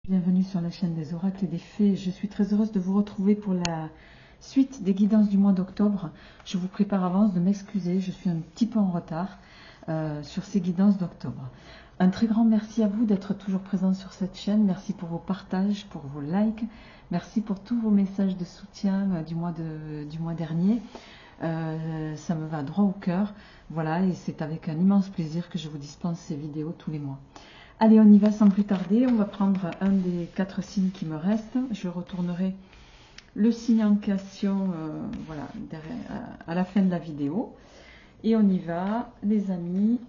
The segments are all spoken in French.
Bienvenue sur la chaîne des oracles et des fées. Je suis très heureuse de vous retrouver pour la suite des guidances du mois d'octobre. Je vous prie par avance de m'excuser, je suis un petit peu en retard sur ces guidances d'octobre. Un très grand merci à vous d'être toujours présent sur cette chaîne. Merci pour vos partages, pour vos likes. Merci pour tous vos messages de soutien du mois dernier. Ça me va droit au cœur. Voilà, et c'est avec un immense plaisir que je vous dispense ces vidéos tous les mois. Allez, on y va sans plus tarder. On va prendre un des 4 signes qui me restent. Je retournerai le signe en question voilà, à la fin de la vidéo. Et on y va, les amis,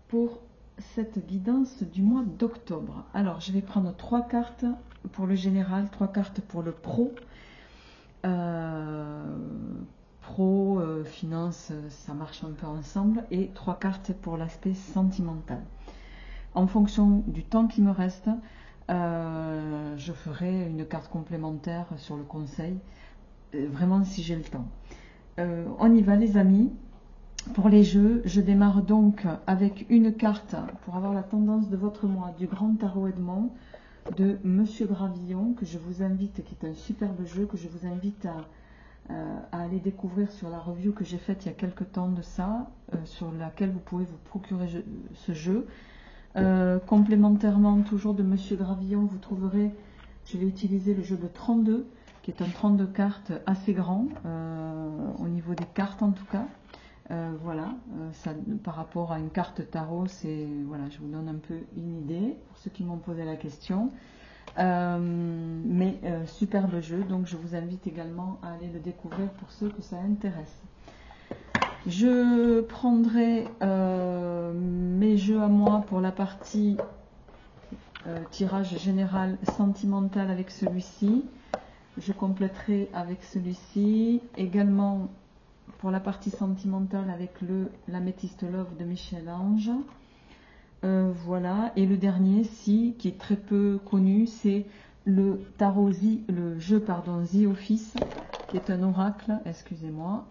pour cette guidance du mois d'octobre. Alors, je vais prendre 3 cartes pour le général, 3 cartes pour le pro. Finance, ça marche un peu ensemble. Et 3 cartes pour l'aspect sentimental. En fonction du temps qui me reste, je ferai une carte complémentaire sur le conseil, vraiment si j'ai le temps. On y va les amis. Pour les jeux, je démarre donc avec une carte pour avoir la tendance de votre mois du Grand Tarot Edmond de Monsieur Gravillon, que je vous invite, qui est un superbe jeu, que je vous invite à aller découvrir sur la review que j'ai faite il y a quelques temps de ça, sur laquelle vous pouvez vous procurer ce jeu. Complémentairement, toujours de Monsieur Gravillon, vous trouverez, je vais utiliser le jeu de 32, qui est un 32 cartes assez grand, au niveau des cartes en tout cas. Voilà, ça, par rapport à une carte tarot, voilà, je vous donne un peu une idée, pour ceux qui m'ont posé la question. Superbe jeu, donc je vous invite également à aller le découvrir pour ceux que ça intéresse. Je prendrai mes jeux à moi pour la partie tirage général sentimental avec celui-ci. Je compléterai avec celui-ci. Également pour la partie sentimentale avec l'Améthyste Love de Michel-Ange. Voilà. Et le dernier, qui est très peu connu, c'est le jeu The Office, qui est un oracle, excusez-moi.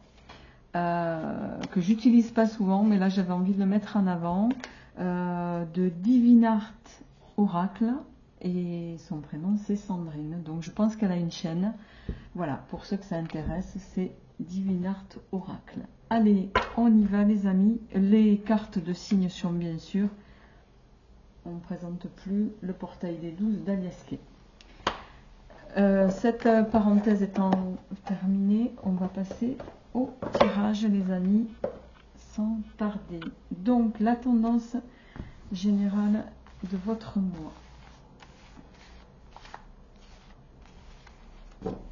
Que j'utilise pas souvent, mais là j'avais envie de le mettre en avant, de Divinart Oracle, et son prénom c'est Sandrine, donc je pense qu'elle a une chaîne. Voilà, pour ceux que ça intéresse, c'est Divinart Oracle. Allez, on y va les amis. Les cartes de signes sont bien sûr, on ne présente plus le portail des 12 d'Aliasquet. Cette parenthèse étant terminée, on va passer au tirage les amis, sans tarder. Donc la tendance générale de votre mois.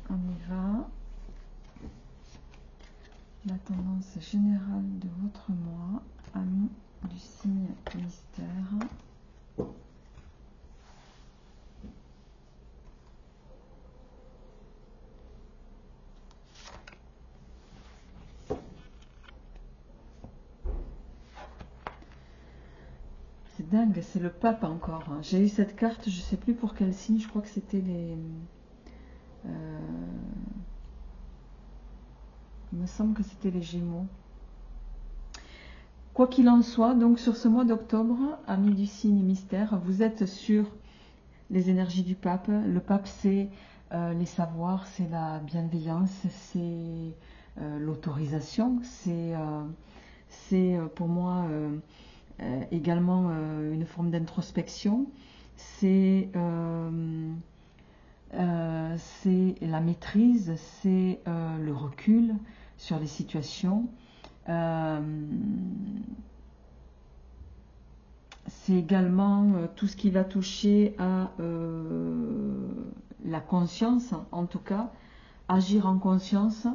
On y va. La tendance générale de votre mois, amis du signe mystère. C'est dingue, c'est le pape encore. J'ai eu cette carte, je ne sais plus pour quel signe, je crois que c'était les... il me semble que c'était les Gémeaux. Quoi qu'il en soit, donc sur ce mois d'octobre, amis du signe mystère, vous êtes sur les énergies du pape. Le pape, c'est les savoirs, c'est la bienveillance, c'est l'autorisation, c'est pour moi également une forme d'introspection, c'est la maîtrise, c'est le recul sur les situations. C'est également tout ce qui va toucher à la conscience, en tout cas, agir en conscience.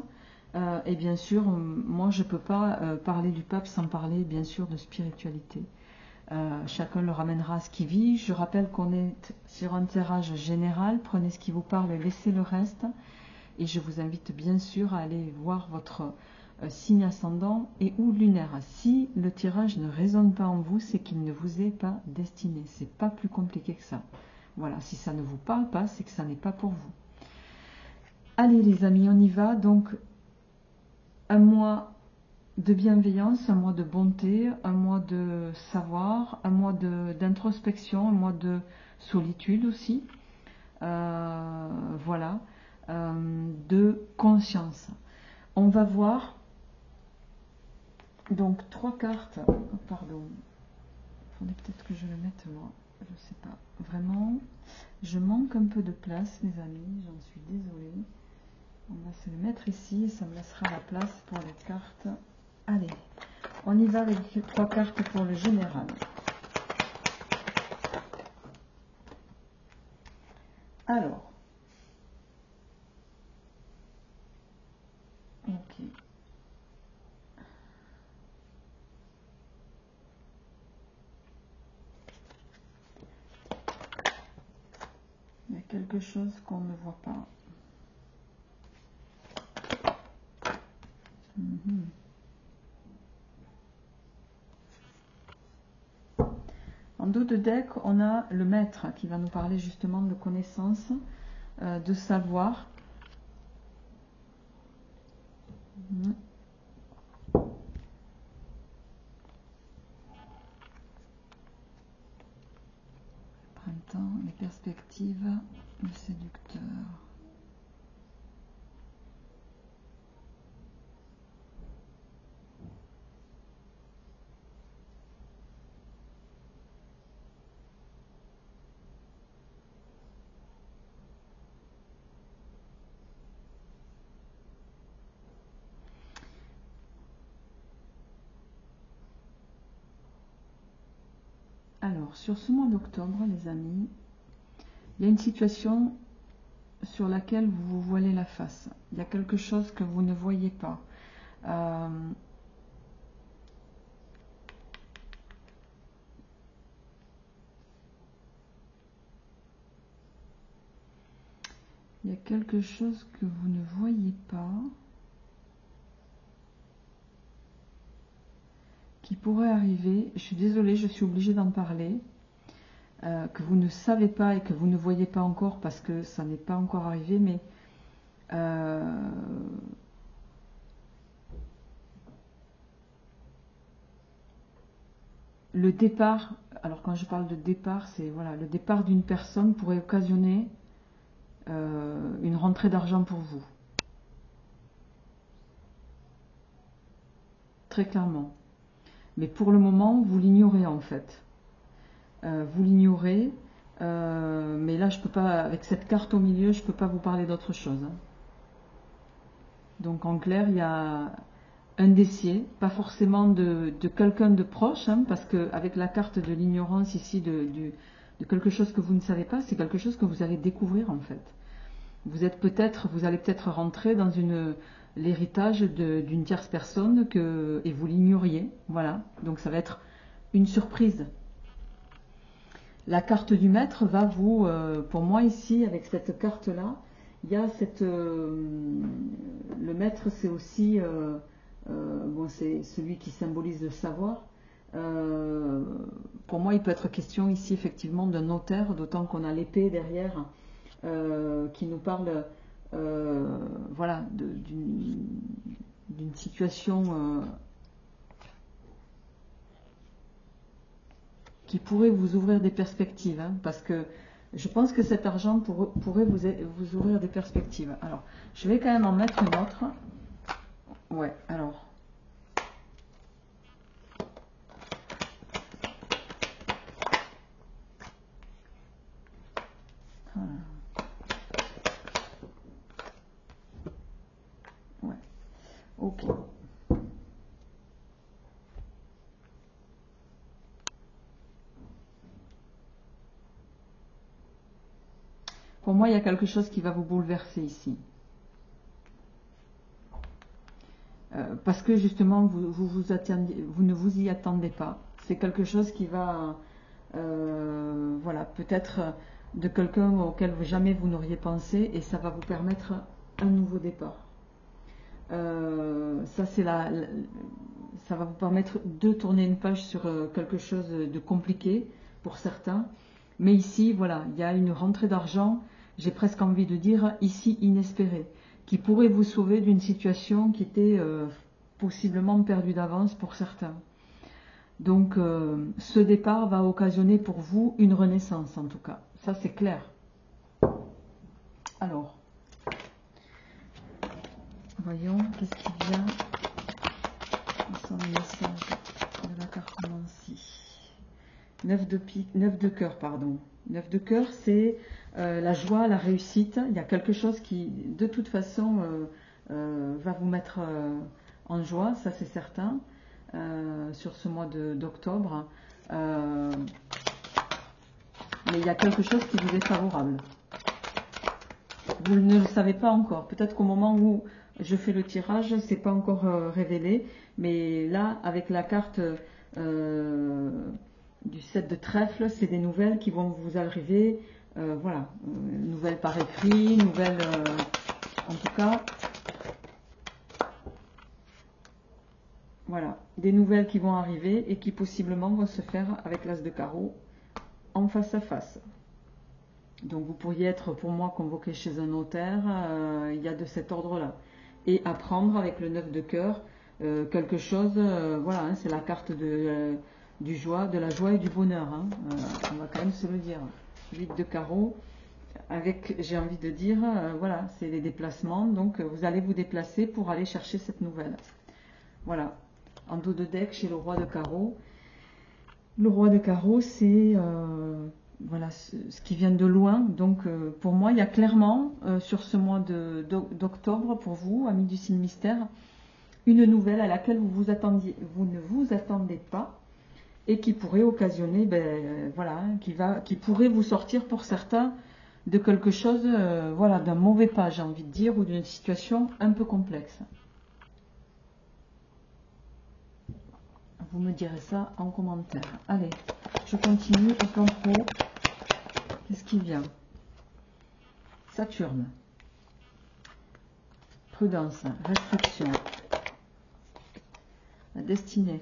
Et bien sûr, moi je ne peux pas parler du pape sans parler bien sûr de spiritualité. Chacun le ramènera à ce qu'il vit. Je rappelle qu'on est sur un tirage général. Prenez ce qui vous parle et laissez le reste. Et je vous invite bien sûr à aller voir votre signe ascendant et ou lunaire. Si le tirage ne résonne pas en vous, c'est qu'il ne vous est pas destiné. C'est pas plus compliqué que ça. Voilà, si ça ne vous parle pas, c'est que ça n'est pas pour vous. Allez les amis, on y va. Donc, un mois de bienveillance, un mois de bonté, un mois de savoir, un mois d'introspection, un mois de solitude aussi. Voilà, de conscience. On va voir donc 3 cartes. Oh, pardon, il faudrait peut-être que je le mette moi, je sais pas. Vraiment, je manque un peu de place, mes amis, j'en suis désolée. On va se le mettre ici et ça me laissera la place pour les cartes. Allez, on y va avec 3 cartes pour le général. Alors, ok. Il y a quelque chose qu'on ne voit pas. En dos de deck, on a le maître qui va nous parler justement de connaissance, de savoir. Printemps, les perspectives, le séducteur. Alors, sur ce mois d'octobre, les amis, il y a une situation sur laquelle vous vous voilez la face. Il y a quelque chose que vous ne voyez pas. Il y a quelque chose que vous ne voyez pas qui pourrait arriver. Je suis désolée, je suis obligée d'en parler. Que vous ne savez pas et que vous ne voyez pas encore parce que ça n'est pas encore arrivé, mais le départ, alors quand je parle de départ, c'est voilà, le départ d'une personne pourrait occasionner une rentrée d'argent pour vous. Très clairement. Mais pour le moment, vous l'ignorez en fait. Vous l'ignorez, mais là, je peux pas, avec cette carte au milieu, je ne peux pas vous parler d'autre chose. Hein. Donc en clair, il y a un décès, pas forcément de quelqu'un de proche, hein, parce qu'avec la carte de l'ignorance ici, de quelque chose que vous ne savez pas, c'est quelque chose que vous allez découvrir en fait. Vous allez peut-être rentrer dans l'héritage d'une tierce personne et vous l'ignoriez, voilà. Donc ça va être une surprise. La carte du maître va vous, pour moi ici, avec cette carte-là, il y a le maître, c'est aussi, bon, c'est celui qui symbolise le savoir. Pour moi, il peut être question ici effectivement d'un notaire, d'autant qu'on a l'épée derrière, qui nous parle, voilà, d'une situation qui pourrait vous ouvrir des perspectives, hein, parce que je pense que cet argent pourrait vous ouvrir des perspectives. Alors, je vais quand même en mettre une autre. Ouais, alors. Voilà. Ouais, ok. Pour moi, il y a quelque chose qui va vous bouleverser ici. Parce que justement, vous ne vous y attendez pas. C'est quelque chose qui va, voilà, peut-être de quelqu'un auquel jamais vous n'auriez pensé, et ça va vous permettre un nouveau départ. Ça va vous permettre de tourner une page sur quelque chose de compliqué pour certains. Mais ici, voilà, il y a une rentrée d'argent, j'ai presque envie de dire ici inespérée, qui pourrait vous sauver d'une situation qui était possiblement perdu d'avance pour certains. Donc ce départ va occasionner pour vous une renaissance en tout cas, ça c'est clair. Alors, voyons, qu'est-ce qui vient? Quels sont les messages de la carte Nancy? 9 de cœur, pardon. 9 de cœur, c'est la joie, la réussite. Il y a quelque chose qui, de toute façon, va vous mettre en joie, ça c'est certain, sur ce mois d'octobre. Mais il y a quelque chose qui vous est favorable. Vous ne le savez pas encore. Peut-être qu'au moment où je fais le tirage, c'est pas encore révélé. Mais là, avec la carte du 7 de trèfle, c'est des nouvelles qui vont vous arriver. Voilà, nouvelles par écrit, nouvelles en tout cas. Voilà, des nouvelles qui vont arriver et qui possiblement vont se faire avec l'as de carreau en face à face. Donc vous pourriez être pour moi convoqué chez un notaire, il y a de cet ordre-là. Et apprendre avec le 9 de cœur quelque chose, voilà, hein, c'est la carte de la joie et du bonheur. Hein, on va quand même se le dire. 8 de carreau, avec, j'ai envie de dire, voilà, c'est les déplacements. Donc vous allez vous déplacer pour aller chercher cette nouvelle. Voilà, en dos de deck chez le roi de carreau. Le roi de carreau, c'est voilà, ce qui vient de loin. Donc pour moi, il y a clairement sur ce mois d'octobre, pour vous, amis du signe mystère, une nouvelle à laquelle vous ne vous attendez pas et qui pourrait occasionner, voilà, qui pourrait vous sortir pour certains de quelque chose, voilà, d'un mauvais pas, j'ai envie de dire, ou d'une situation un peu complexe. Vous me direz ça en commentaire. Allez, je continue au plan pro. Qu'est-ce qui vient? Saturne. Prudence, restriction. La destinée.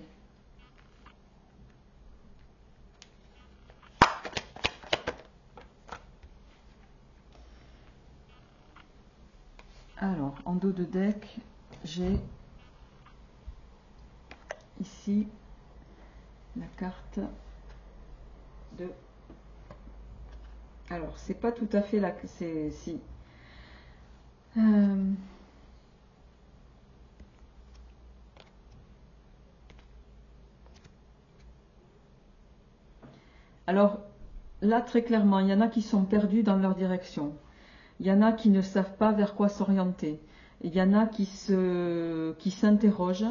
Alors, en dos de deck, j'ai ici la carte de... Alors, c'est pas tout à fait la... C'est... Si. Alors, là, très clairement, il y en a qui sont perdus dans leur direction. Il y en a qui ne savent pas vers quoi s'orienter. Il y en a qui s'interrogent,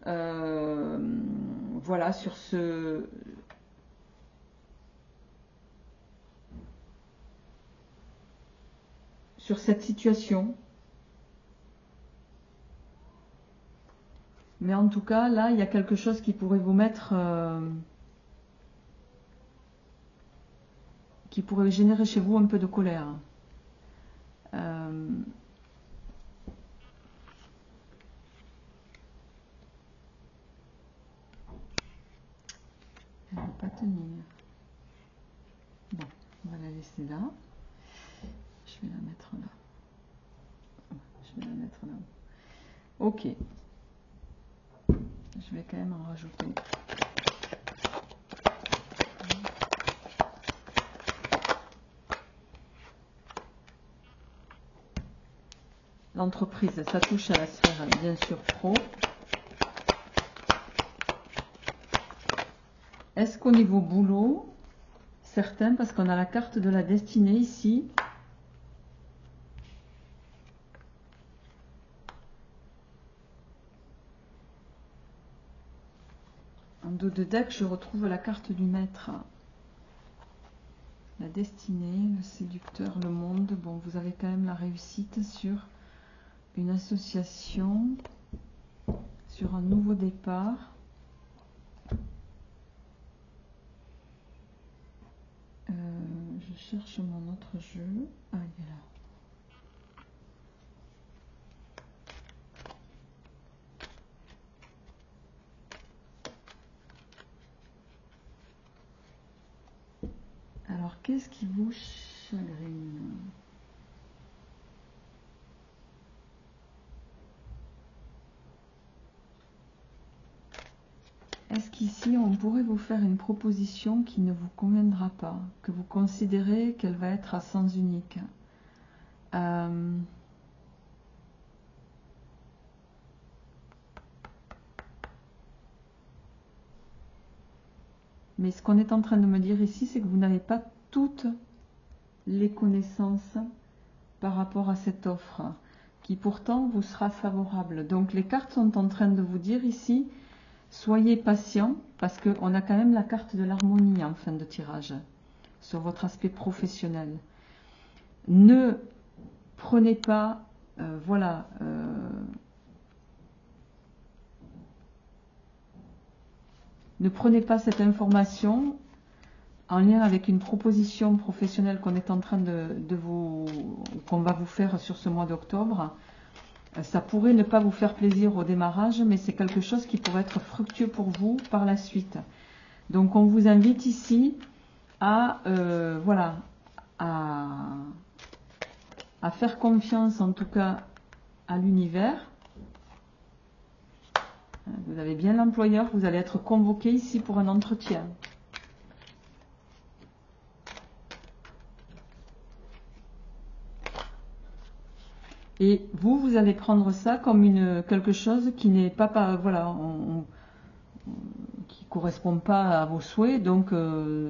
voilà, sur cette situation. Mais en tout cas, là, il y a quelque chose qui pourrait vous mettre... qui pourrait générer chez vous un peu de colère. Elle ne va pas tenir. Bon, on va la laisser là. Je vais la mettre là. Je vais la mettre là. Ok. Je vais quand même en rajouter. L'entreprise, ça touche à la sphère, bien sûr, pro. Est-ce qu'au niveau boulot, certains, parce qu'on a la carte de la destinée ici, en dos de deck, je retrouve la carte du maître. La destinée, le séducteur, le monde. Bon, vous avez quand même la réussite sur une association, sur un nouveau départ. Je cherche mon autre jeu. Ah, il est là. Alors, qu'est-ce qui vous chagrine? qu'ici, on pourrait vous faire une proposition qui ne vous conviendra pas, que vous considérez qu'elle va être à sens unique. Mais ce qu'on est en train de me dire ici, c'est que vous n'avez pas toutes les connaissances par rapport à cette offre, qui pourtant vous sera favorable. Donc les cartes sont en train de vous dire ici, soyez patient, parce qu'on a quand même la carte de l'harmonie en fin de tirage, sur votre aspect professionnel. Ne prenez pas, ne prenez pas cette information en lien avec une proposition professionnelle qu'on est en train qu'on va vous faire sur ce mois d'octobre. Ça pourrait ne pas vous faire plaisir au démarrage, mais c'est quelque chose qui pourrait être fructueux pour vous par la suite. Donc on vous invite ici à à faire confiance en tout cas à l'univers. Vous avez bien l'employeur, vous allez être convoqué ici pour un entretien. Et vous allez prendre ça comme quelque chose qui n'est pas, qui correspond pas à vos souhaits. Donc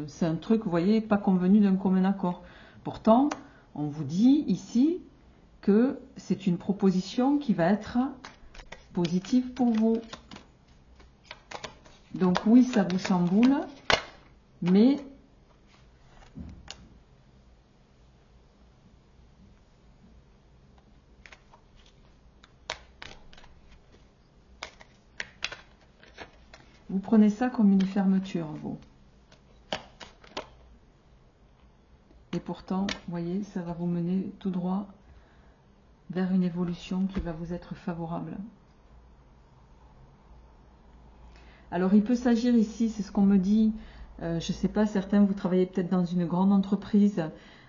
c'est un truc, vous voyez, pas convenu d'un commun accord. Pourtant, on vous dit ici que c'est une proposition qui va être positive pour vous. Donc oui, ça vous chamboule, mais vous prenez ça comme une fermeture, vous. Et pourtant, vous voyez, ça va vous mener tout droit vers une évolution qui va vous être favorable. Alors, il peut s'agir ici, c'est ce qu'on me dit, je ne sais pas, certains, vous travaillez peut-être dans une grande entreprise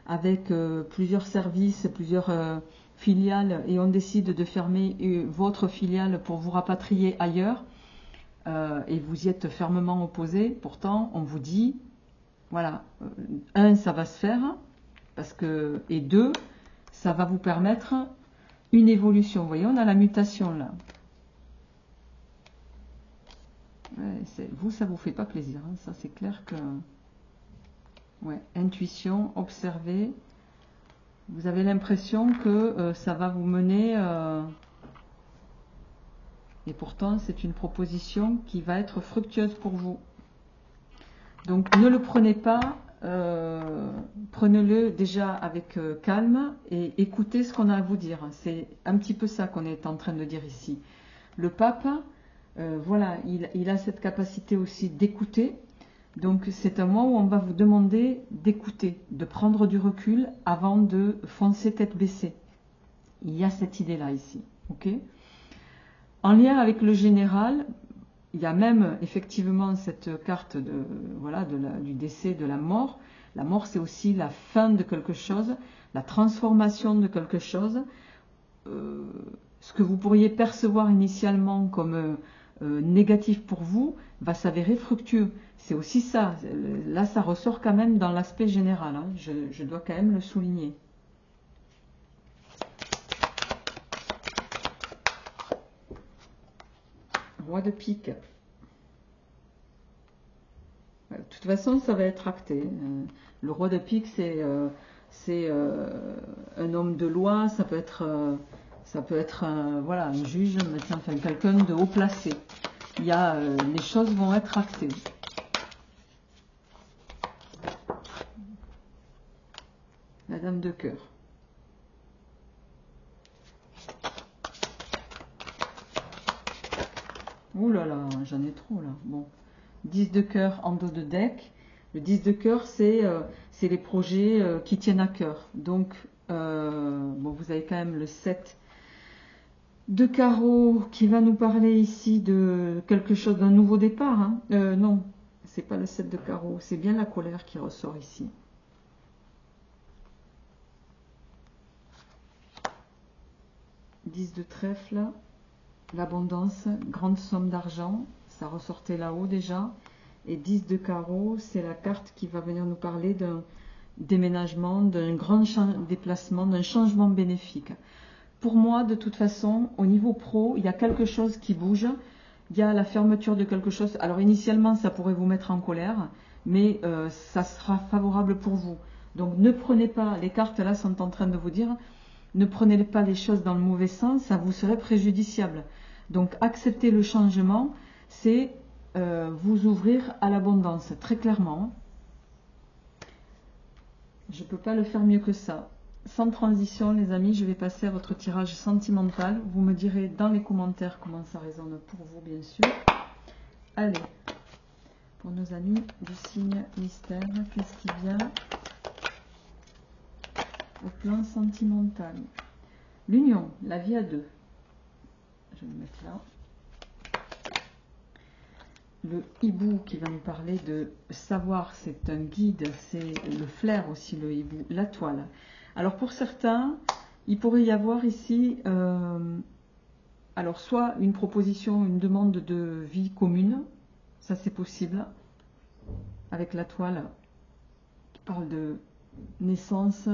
avec plusieurs services, plusieurs filiales, et on décide de fermer votre filiale pour vous rapatrier ailleurs, et vous y êtes fermement opposé. Pourtant, on vous dit, voilà, un, ça va se faire, et deux, ça va vous permettre une évolution. Vous voyez, on a la mutation là. Ouais, vous, ça vous fait pas plaisir, hein. Ça c'est clair que... Ouais, intuition, observer. Vous avez l'impression que ça va vous mener... Et pourtant, c'est une proposition qui va être fructueuse pour vous. Donc, ne le prenez pas. Prenez-le déjà avec calme et écoutez ce qu'on a à vous dire. C'est un petit peu ça qu'on est en train de dire ici. Le pape, voilà, il a cette capacité aussi d'écouter. Donc c'est un mois où on va vous demander d'écouter, de prendre du recul avant de foncer tête baissée. Il y a cette idée-là ici. Ok ? En lien avec le général, il y a même effectivement cette carte du décès, de la mort. La mort, c'est aussi la fin de quelque chose, la transformation de quelque chose. Ce que vous pourriez percevoir initialement comme négatif pour vous va s'avérer fructueux. C'est aussi ça. Là, ça ressort quand même dans l'aspect général, hein. Je dois quand même le souligner. Roi de pique. De toute façon, ça va être acté. Le roi de pique, c'est un homme de loi, ça peut être un juge, enfin quelqu'un de haut placé. Les choses vont être actées. La dame de cœur. Ouh là là, j'en ai trop là. Bon. 10 de cœur en dos de deck. Le 10 de cœur, c'est les projets qui tiennent à cœur. Donc, vous avez quand même le 7 de carreau qui va nous parler ici de quelque chose, d'un nouveau départ. Hein. Non, c'est pas le 7 de carreau, c'est bien la colère qui ressort ici. « 10 de trèfle, l'abondance, grande somme d'argent, ça ressortait là-haut déjà. Et 10 de carreau, c'est la carte qui va venir nous parler d'un déménagement, d'un grand déplacement, d'un changement bénéfique. Pour moi, de toute façon, au niveau pro, il y a quelque chose qui bouge. Il y a la fermeture de quelque chose. Alors initialement, ça pourrait vous mettre en colère, mais ça sera favorable pour vous. Donc ne prenez pas, les cartes là sont en train de vous dire, ne prenez pas les choses dans le mauvais sens, ça vous serait préjudiciable. Donc accepter le changement, c'est vous ouvrir à l'abondance, très clairement. Je ne peux pas le faire mieux que ça. Sans transition, les amis, je vais passer à votre tirage sentimental. Vous me direz dans les commentaires comment ça résonne pour vous, bien sûr. Allez, pour nos amis du signe mystère, qu'est-ce qui vient au plan sentimental? L'union, la vie à deux. Je vais le mettre là. Le hibou qui va nous parler de savoir, c'est un guide, c'est le flair aussi, le hibou, la toile. Alors pour certains, il pourrait y avoir ici, alors soit une proposition, une demande de vie commune, ça c'est possible, avec la toile qui parle de naissance,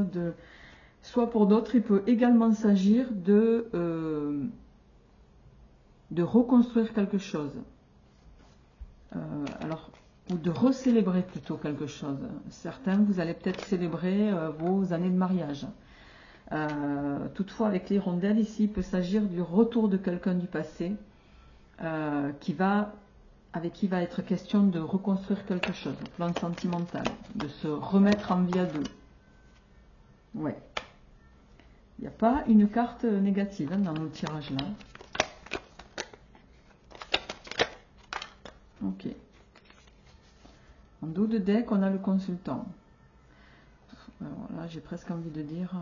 soit pour d'autres, il peut également s'agir de reconstruire quelque chose. Ou de recélébrer plutôt quelque chose. Certains, vous allez peut-être célébrer vos années de mariage. Toutefois, avec l'hirondelle, ici, il peut s'agir du retour de quelqu'un du passé avec qui va être question de reconstruire quelque chose, au plan sentimental, de se remettre en vie à deux. Ouais. Il n'y a pas une carte négative dans mon tirage là. Ok. En dos de deck, on a le consultant. Alors là, j'ai presque envie de dire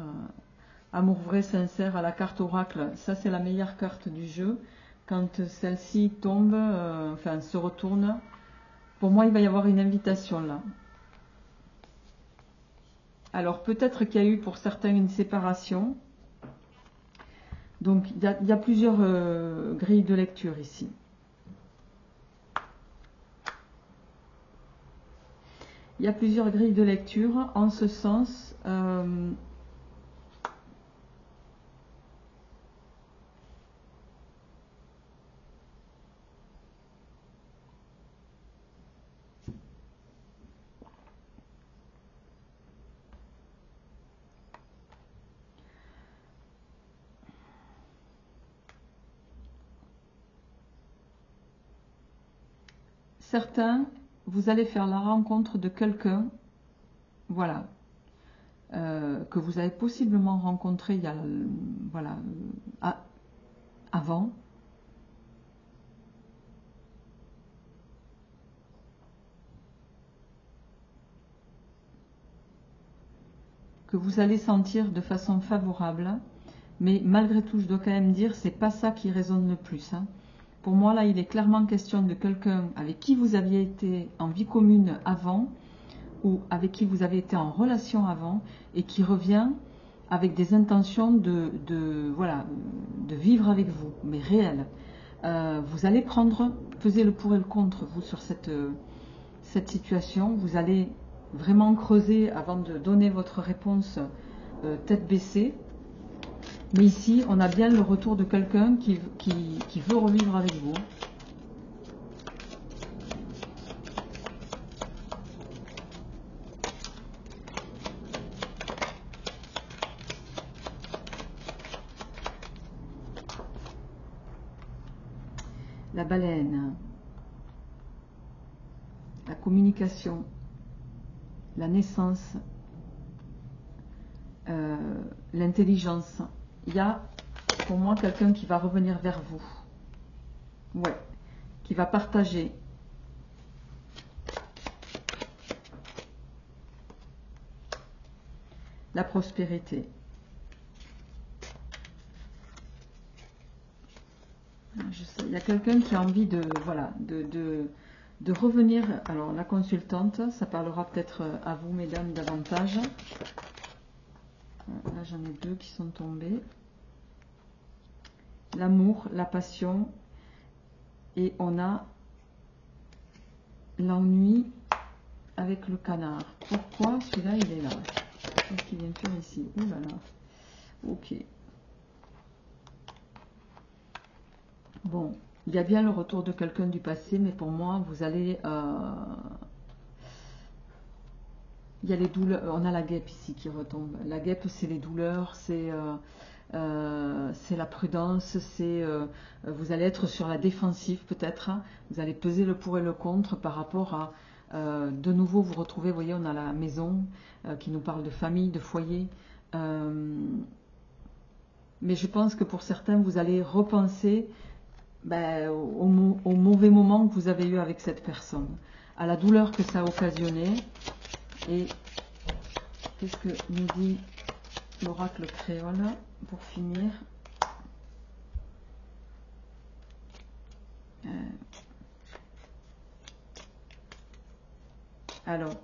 amour vrai, sincère à la carte oracle. Ça, c'est la meilleure carte du jeu. Quand celle-ci tombe, enfin se retourne, pour moi, il va y avoir une invitation là. Alors peut-être qu'il y a eu pour certains une séparation. Donc il y a plusieurs grilles de lecture ici. Il y a plusieurs grilles de lecture en ce sens. Certains, vous allez faire la rencontre de quelqu'un, voilà, que vous avez possiblement rencontré il y a, voilà, avant. Que vous allez sentir de façon favorable, mais malgré tout, je dois quand même dire, c'est pas ça qui résonne le plus. Hein. Pour moi, là, il est clairement question de quelqu'un avec qui vous aviez été en vie commune avant, ou avec qui vous avez été en relation avant, et qui revient avec des intentions voilà, de vivre avec vous, mais réel. Vous allez peser le pour et le contre, vous, sur cette situation. Vous allez vraiment creuser avant de donner votre réponse tête baissée. Mais ici, on a bien le retour de quelqu'un qui veut revivre avec vous. La baleine, la communication, la naissance, l'intelligence. Il y a pour moi quelqu'un qui va revenir vers vous. Ouais, qui va partager. La prospérité. Je sais, il y a quelqu'un qui a envie de, voilà, de revenir. Alors la consultante, ça parlera peut-être à vous mesdames davantage. Là j'en ai deux qui sont tombés. L'amour, la passion, et on a l'ennui avec le canard. Pourquoi celui-là il est là? Qu'est-ce qu'il vient faire ici? Ouh là là. Ok. Bon, il y a bien le retour de quelqu'un du passé, mais pour moi, vous allez... il y a les douleurs, on a la guêpe ici qui retombe. La guêpe, c'est les douleurs, c'est la prudence, c'est vous allez être sur la défensive peut-être. Hein. Vous allez peser le pour et le contre par rapport à de nouveau vous retrouver. Vous voyez, on a la maison qui nous parle de famille, de foyer. Mais je pense que pour certains, vous allez repenser au mauvais moment que vous avez eu avec cette personne, à la douleur que ça a occasionné. Et qu'est-ce que nous dit l'oracle créole pour finir? Alors,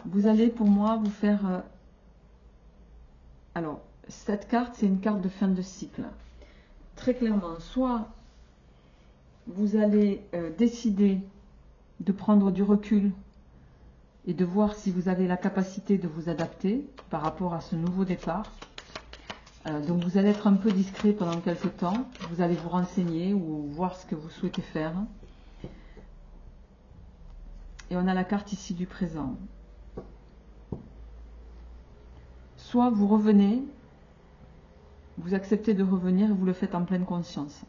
vous allez pour moi vous faire... alors, cette carte, c'est une carte de fin de cycle. Très clairement, soit vous allez décider de prendre du recul et de voir si vous avez la capacité de vous adapter par rapport à ce nouveau départ. Donc vous allez être un peu discret pendant quelques temps, vous allez vous renseigner ou voir ce que vous souhaitez faire. Et on a la carte ici du présent. Soit vous revenez, vous acceptez de revenir et vous le faites en pleine conscience.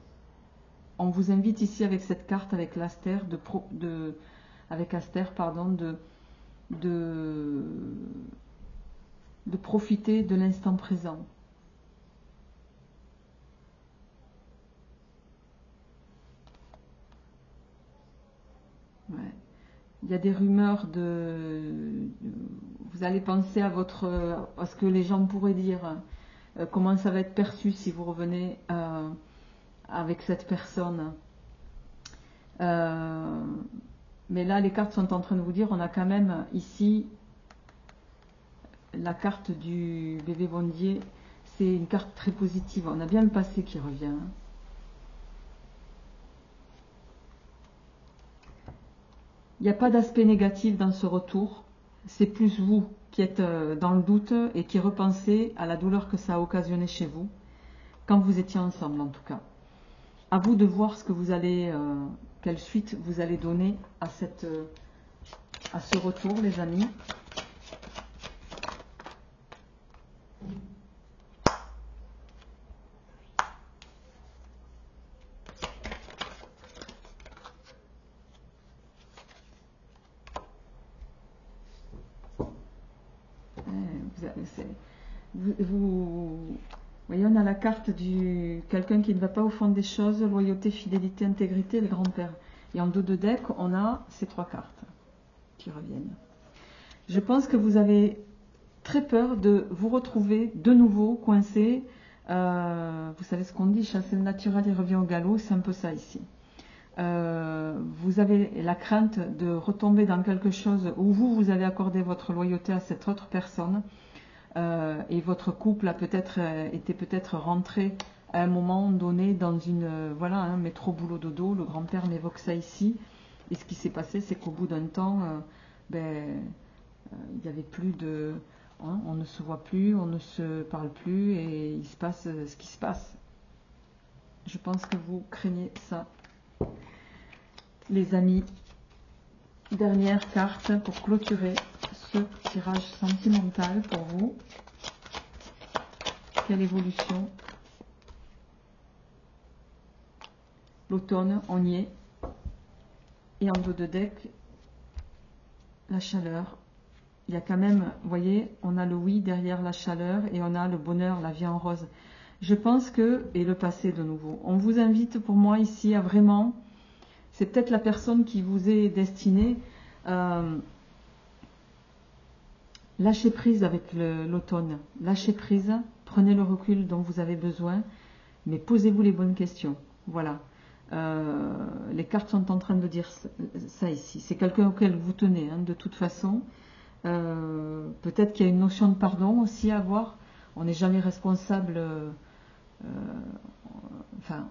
On vous invite ici avec cette carte, avec l'Astère, avec Astère, pardon, de profiter de l'instant présent. Ouais. Il y a des rumeurs vous allez penser à ce que les gens pourraient dire, comment ça va être perçu si vous revenez avec cette personne. Mais là, les cartes sont en train de vous dire, on a quand même ici la carte du bébé bondier. C'est une carte très positive. On a bien le passé qui revient. Hein. Il n'y a pas d'aspect négatif dans ce retour. C'est plus vous qui êtes dans le doute et qui repensez à la douleur que ça a occasionné chez vous, quand vous étiez ensemble en tout cas. À vous de voir ce que vous allez, quelle suite vous allez donner à ce retour, les amis. Vous voyez, on a la carte du quelqu'un qui ne va pas au fond des choses, loyauté, fidélité, intégrité, le grand-père. Et en dos de deck, on a ces trois cartes qui reviennent. Je pense que vous avez très peur de vous retrouver de nouveau coincé. Vous savez ce qu'on dit, chasser le naturel et revient au galop, c'est un peu ça ici. Vous avez la crainte de retomber dans quelque chose où vous avez accordé votre loyauté à cette autre personne et votre couple a peut-être été rentré à un moment donné dans une voilà, un métro boulot dodo. Le grand-père m'évoque ça ici, et ce qui s'est passé, c'est qu'au bout d'un temps il n'y avait plus de on ne se voit plus, on ne se parle plus et il se passe ce qui se passe. Je pense que vous craignez ça. Les amis, dernière carte pour clôturer ce tirage sentimental pour vous. Quelle évolution? L'automne, on y est. Et en dos de deck, la chaleur. Il y a quand même, vous voyez, on a le oui derrière la chaleur et on a le bonheur, la vie en rose. Je pense que, et le passé de nouveau, on vous invite pour moi ici à vraiment, c'est peut-être la personne qui vous est destinée, lâchez prise avec l'automne, lâchez prise, prenez le recul dont vous avez besoin, mais posez-vous les bonnes questions. Voilà. Les cartes sont en train de dire ça ici. C'est quelqu'un auquel vous tenez, hein, de toute façon. Peut-être qu'il y a une notion de pardon aussi à avoir. On n'est jamais responsable enfin,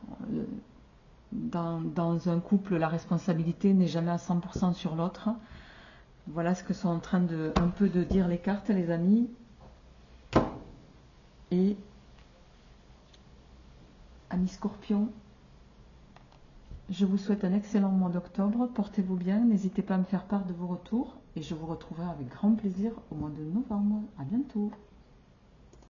dans un couple, la responsabilité n'est jamais à 100% sur l'autre. Voilà ce que sont en train un peu de dire les cartes, les amis. Et amis Scorpion, je vous souhaite un excellent mois d'octobre. Portez-vous bien, n'hésitez pas à me faire part de vos retours. Et je vous retrouverai avec grand plaisir au mois de novembre. À bientôt.